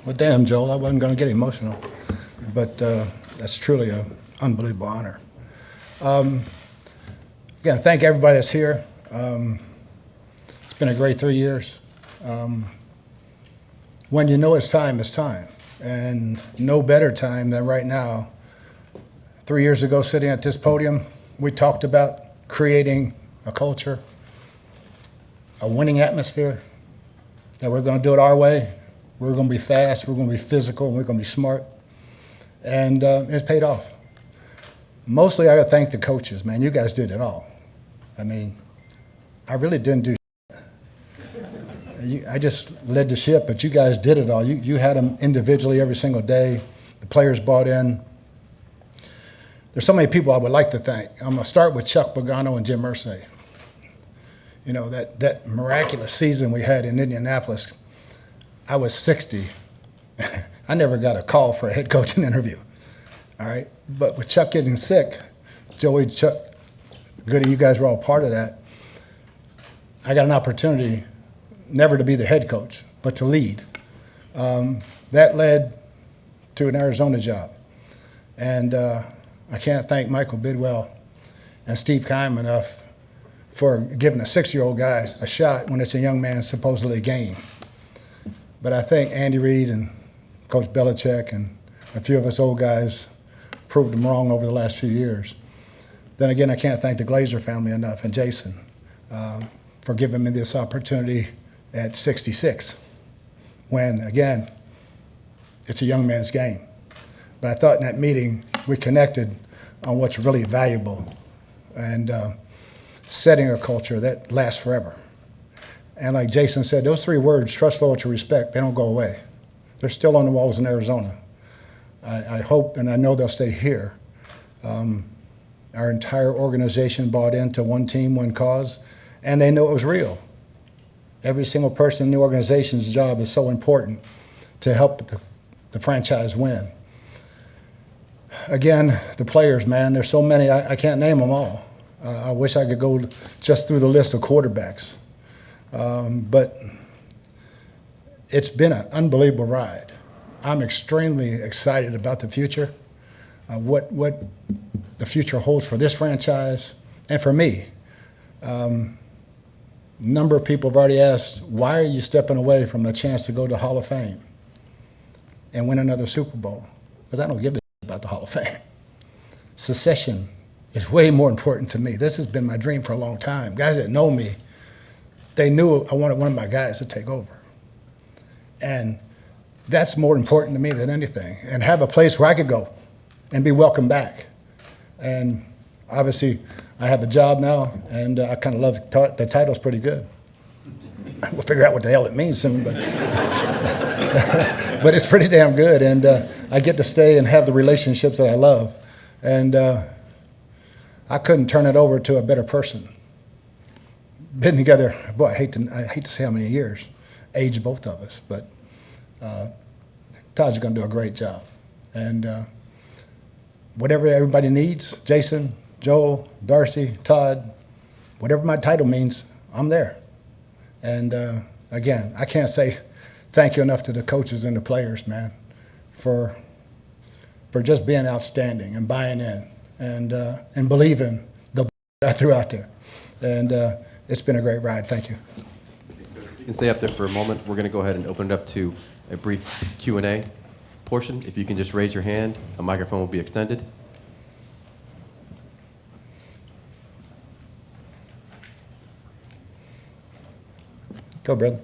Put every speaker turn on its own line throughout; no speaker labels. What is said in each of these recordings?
Well, damn, Joel, I wasn't going to get emotional, but that's truly an unbelievable honor. Again, thank everybody that's here. It's been a great 3 years. When you know it's time, and no better time than right now. 3 years ago, sitting at this podium, we talked about creating a culture, a winning atmosphere, that we're going to do it our way. We're going to be fast, we're going to be physical, and we're going to be smart. And it's paid off. Mostly I got to thank the coaches, man. You guys did it all. I mean, I really didn't do shit. I just led the ship, but you guys did it all. You had them individually every single day. The players bought in. There's so many people I would like to thank. I'm going to start with Chuck Pagano and Jim Irsay. You know, that miraculous season we had in Indianapolis, I was 60. I never got a call for a head coaching interview, all right? But with Chuck getting sick, Joey, Chuck, Goody, you guys were all part of that. I got an opportunity never to be the head coach, but to lead. That led to an Arizona job. And I can't thank Michael Bidwell and Steve Keim enough for giving a 6-year-old guy a shot when it's a young man's supposedly game. But I think Andy Reid and Coach Belichick and a few of us old guys proved them wrong over the last few years. Then again, I can't thank the Glazer family enough and Jason for giving me this opportunity at 66, when, again, it's a young man's game. But I thought in that meeting we connected on what's really valuable and setting a culture that lasts forever. And like Jason said, those 3 words, trust, loyalty, respect, they don't go away. They're still on the walls in Arizona. I hope and I know they'll stay here. Our entire organization bought into one team, one cause, and they know it was real. Every single person in the organization's job is so important to help the franchise win. Again, the players, man, there's so many, I can't name them all. I wish I could go just through the list of quarterbacks. But it's been an unbelievable ride. I'm extremely excited about the future, what the future holds for this franchise and for me. Number of people have already asked, why are you stepping away from a chance to go to Hall of Fame and win another Super Bowl? Because I don't give a shit about the Hall of Fame. Succession is way more important to me. This has been my dream for a long time. Guys that know me, they knew I wanted one of my guys to take over. And that's more important to me than anything. And have a place where I could go and be welcomed back. And obviously, I have a job now, and I kind of love the title's pretty good. We'll figure out what the hell it means soon, but but it's pretty damn good. And I get to stay and have the relationships that I love. And I couldn't turn it over to a better person. Been together, boy, I hate to say how many years, age both of us, but Todd's going to do a great job. And whatever everybody needs, Jason, Joel, Darcy, Todd, whatever my title means, I'm there. And again, I can't say thank you enough to the coaches and the players, man, for just being outstanding and buying in and believing the I threw out there. And it's been a great ride. Thank you.
You can stay up there for a moment. We're going to go ahead and open it up to a brief Q&A portion. If you can just raise your hand, a microphone will be extended.
Go, brother.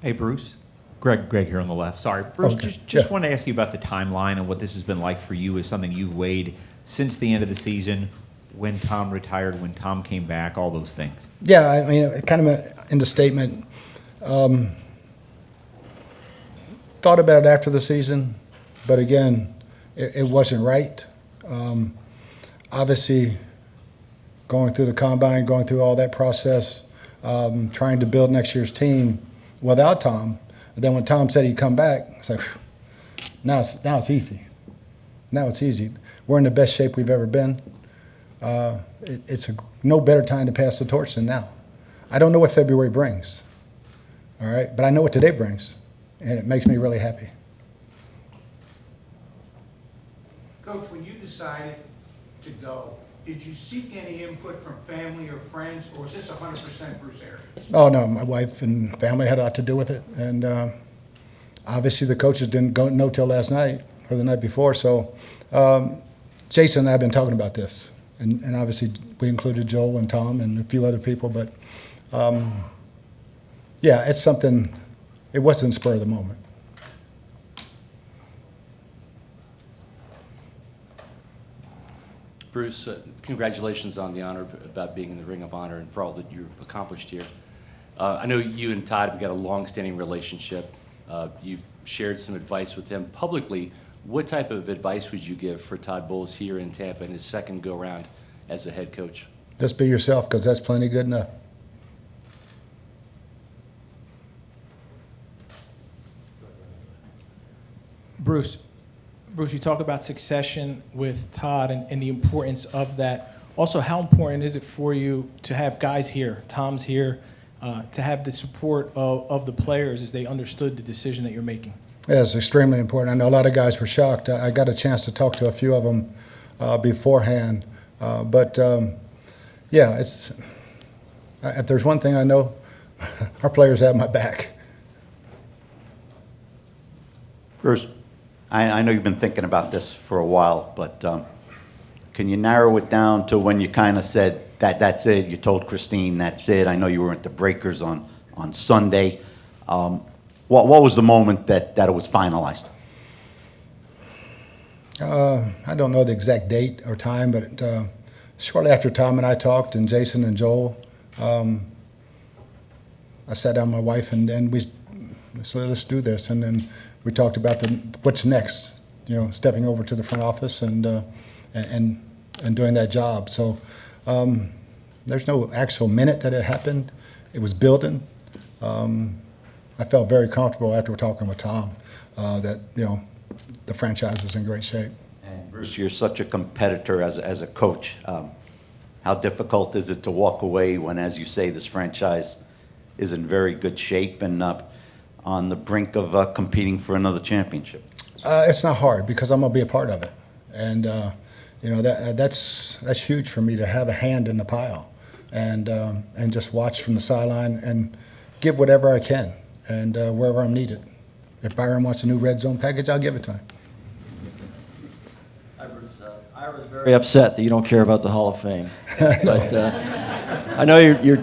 Hey, Bruce. Greg here on the left. Sorry. Bruce,
Okay.
just want to ask you about the timeline and what this has been like for you as something you've weighed since the end of the season, when Tom retired, when Tom came back, all those things.
Yeah, I mean, kind of in the statement, thought about it after the season, but again, it wasn't right. Obviously, going through the combine, going through all that process, trying to build next year's team without Tom. But then when Tom said he'd come back, it's like, now it's easy. Now it's easy. We're in the best shape we've ever been. It's no better time to pass the torch than now. I don't know what February brings, all right? But I know what today brings. and it makes me really happy.
Coach, when you decided to go, did you seek any input from family or friends, or was this 100% Bruce Arians?
Oh, no, my wife and family had a lot to do with it. And obviously the coaches didn't know till last night or the night before. So Jason and I have been talking about this. And obviously we included Joel and Tom and a few other people. But, yeah, it's something, it wasn't spur of the moment.
Bruce, congratulations on the honor about being in the Ring of Honor and for all that you've accomplished here. I know you and Todd have got a long-standing relationship. You've shared some advice with him publicly. What type of advice would you give for Todd Bowles here in Tampa in his second go-round as a head coach?
Just be yourself, because that's plenty good enough.
Bruce, you talk about succession with Todd and the importance of that. Also, how important is it for you to have guys here, Tom's here, to have the support of the players as they understood the decision that you're making?
Yeah, it's extremely important. I know a lot of guys were shocked. I got a chance to talk to a few of them beforehand. Yeah, if there's one thing I know, our players have my back.
Bruce, I know you've been thinking about this for a while, but can you narrow it down to when you kind of said that's it? You told Christine that's it. I know you were at the Breakers on Sunday. What was the moment that it was finalized?
I don't know the exact date or time, but shortly after Tom and I talked, and Jason and Joel, I sat down with my wife and we said, let's do this. And then we talked about what's next, stepping over to the front office and doing that job. So there's no actual minute that it happened. It was building. I felt very comfortable after talking with Tom that the franchise was in great shape.
And Bruce, you're such a competitor as a coach. How difficult is it to walk away when, as you say, this franchise is in very good shape and on the brink of competing for another championship?
It's not hard because I'm going to be a part of it. And, that's huge for me to have a hand in the pile and just watch from the sideline and give whatever I can and wherever I'm needed. If Byron wants a new red zone package, I'll give it to him.
Hi, Bruce. Ira's very upset that you don't care about the Hall of Fame. But I know you're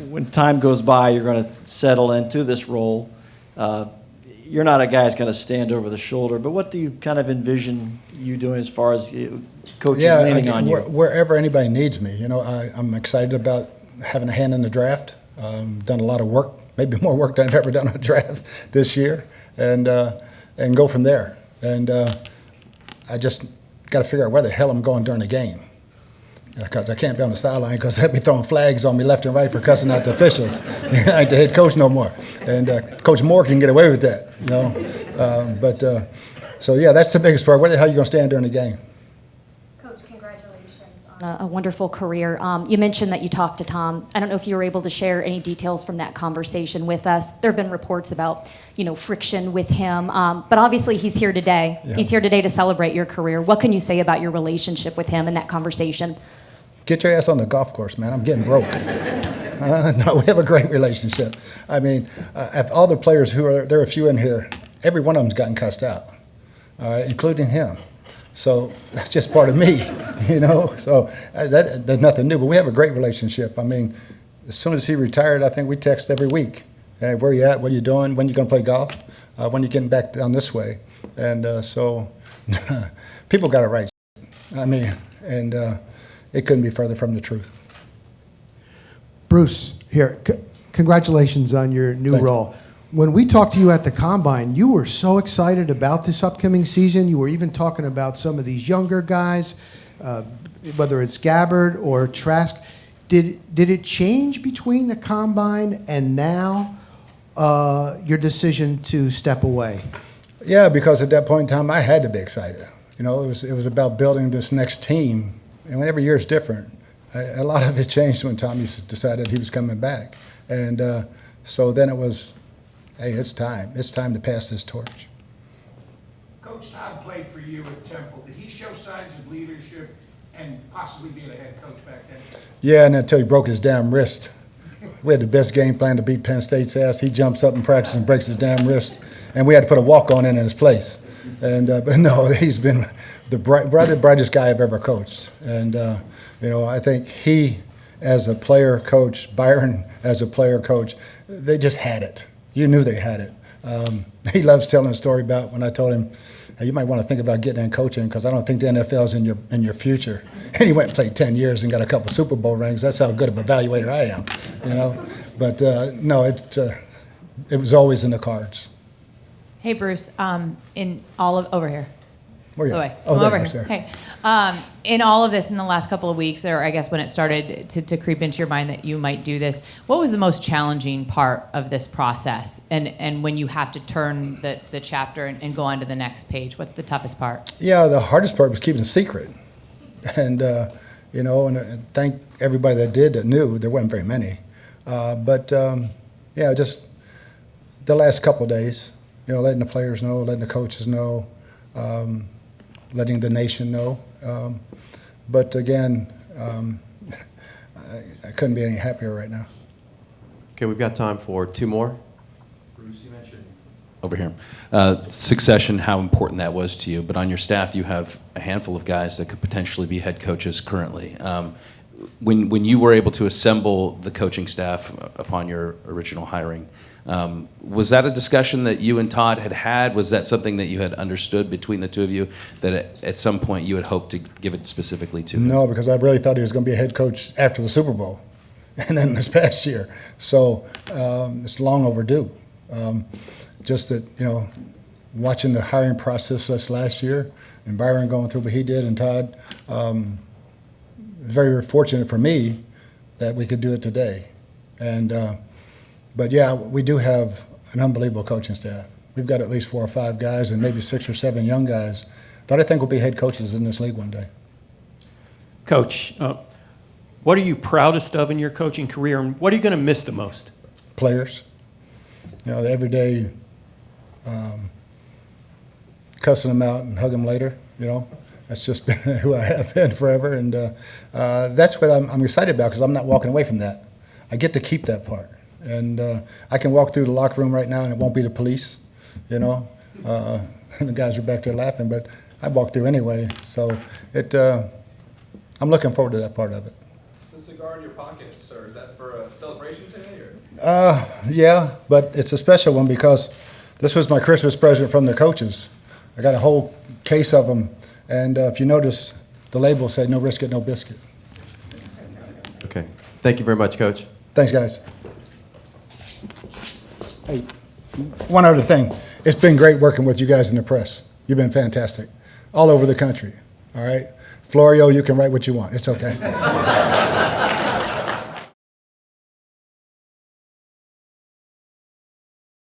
when time goes by, you're going to settle into this role. You're not a guy who's going to stand over the shoulder, but what do you kind of envision you doing as far as coaches leaning on you?
Wherever anybody needs me. I'm excited about having a hand in the draft. Done a lot of work, maybe more work than I've ever done on a draft this year, and go from there. And I just got to figure out where the hell I'm going during the game. Because I can't be on the sideline because they'll be throwing flags on me left and right for cussing out the officials. I ain't the head coach no more. And Coach Moore can get away with that, So, yeah, that's the biggest part. Where the hell are you going to stand during the game?
Coach, congratulations on a wonderful career. You mentioned that you talked to Tom. I don't know if you were able to share any details from that conversation with us. There have been reports about, friction with him. But obviously he's here today. Yeah. He's here today to celebrate your career. What can you say about your relationship with him in that conversation?
Get your ass on the golf course, man. I'm getting broke. No, we have a great relationship. I mean, all the players there are a few in here, every one of them's gotten cussed out, all right, including him. So that's just part of me, So there's nothing new, but we have a great relationship. I mean, as soon as he retired, I think we text every week. Hey, where you at? What are you doing? When you going to play golf? When you getting back down this way? And so people got it right. I mean, and it couldn't be further from the truth.
Bruce, here, congratulations on your new role. When we talked to you at the Combine, you were so excited about this upcoming season. You were even talking about some of these younger guys, whether it's Gabbard or Trask. Did it change between the Combine and now your decision to step away? Yeah, because at that point in time, I had to be excited. It was about building this next team. And every year is different. A lot of it changed when Tommy decided he was coming back. And so then it was,
hey, it's time. It's time to pass this torch.
Coach Todd played for you at Temple. Did he show signs of leadership and possibly being a head coach back then?
Yeah, and until he broke his damn wrist. We had the best game plan to beat Penn State's ass. He jumps up in practice and breaks his damn wrist, and we had to put a walk-on in his place. And but no, he's been the brightest guy I've ever coached. And I think he, as a player coach, Byron as a player coach, they just had it. You knew they had it. He loves telling a story about when I told him, hey, you might want to think about getting in coaching because I don't think the NFL's in your future. And he went and played 10 years and got a couple Super Bowl rings. That's how good of an evaluator I am, But no, it was always in the cards.
Hey, Bruce, in all of, over here.
Where are you?
By the way,
Oh,
I'm
there
over
you
here.
are, sir.
Hey, in all of this, in the last couple of weeks, or I guess when it started to creep into your mind that you might do this, what was the most challenging part of this process? And when you have to turn the chapter and go on to the next page, what's the toughest part?
Yeah, the hardest part was keeping it secret. And, and thank everybody that knew. There wasn't very many. Just the last couple of days, letting the players know, letting the coaches know, letting the nation know. But again, I couldn't be any happier right now.
Okay, we've got time for two more.
Bruce, you mentioned over here succession, how important that was to you. But on your staff, you have a handful of guys that could potentially be head coaches currently. When you were able to assemble the coaching staff upon your original hiring, was that a discussion that you and Todd had? Was that something that you had understood between the two of you that at some point you had hoped to give it specifically to him?
No, because I really thought he was going to be a head coach after the Super Bowl and then this past year. So it's long overdue. Just that, watching the hiring process this last year and Byron going through what he did and Todd, very fortunate for me that we could do it today. And but yeah, we do have an unbelievable coaching staff. We've got at least 4 or 5 guys and maybe 6 or 7 young guys that I think will be head coaches in this league one day.
Coach, what are you proudest of in your coaching career, and what are you going to miss the most?
Players, the everyday cussing them out and hug them later, That's just been who I have been forever, and that's what I'm excited about because I'm not walking away from that. I get to keep that part, and I can walk through the locker room right now and it won't be the police, and the guys are back there laughing, but I walk through anyway. So I'm looking forward to that part of it.
The cigar in your pocket, sir, is that for a celebration today, or?
Yeah, but it's a special one because this was my Christmas present from the coaches. I got a whole case of them. And if you notice, the label said, no risk it, no biscuit.
Okay. Thank you very much, Coach.
Thanks, guys. Hey, one other thing. It's been great working with you guys in the press. You've been fantastic. All over the country, all right? Florio, you can write what you want. It's okay.